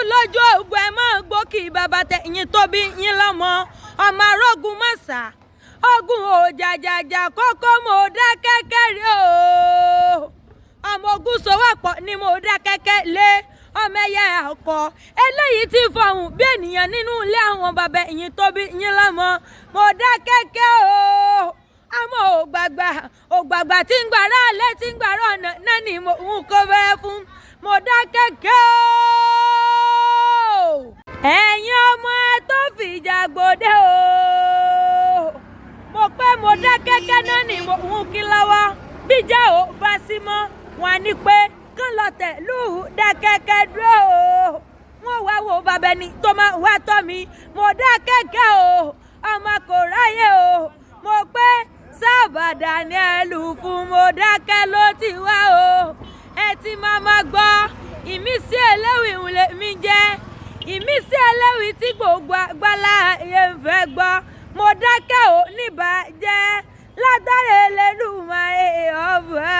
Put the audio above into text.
lójú ògbó ẹ máa gbókì bàbá tẹ̀yìn tóbi yín lọ́mọ ọmọ arógun mọ̀sá ogun òjàjàjà kókó mo dá kẹ́kẹ́rẹ́ o ọmọ ogun sowọ́pọ̀ ni mo dá kẹ́kẹ́ lé ọmọ ẹyẹ àkọ́ eléyìí tí fọhùn bí ènìyàn nínú ilé àwọn bàbá ẹ̀yìn tóbi yín lọ́mọ mo dá kẹ́kẹ́ o àmọ́ ògbàgbà tí ń gbàrà alẹ́ tí ń gbàrà ọ̀nà náà ni mo ń kó bẹ́ẹ̀ fún mo dá kẹ́kẹ́ o ẹ̀yin ọmọ tó fìjà gbòde o mo pé mo dá kẹ́kẹ́ náà ni mo ń kí lọ́wọ́ bíjà ò bá sí mọ́ wọn ní pé kán lọ tẹ̀ lùhù dá kẹ́kẹ́ dúró o wọ́n wá wo bàbá ẹni tó máa wá tọ́ mi mo dá kẹ́kẹ́ o ọmọ kò ráyè o mo pé sábà Danielu fún mo dákẹ́ ló ti wá o ẹ ti máa gbọ́ ìmísí eléwì ń lè mí jẹ́ ìmísí eléwì tí gbogbo àgbàlá yẹn ń fẹ́ gbọ́ mo dákẹ́ ò níbàjẹ́ látàrí Elédùmarè ọba.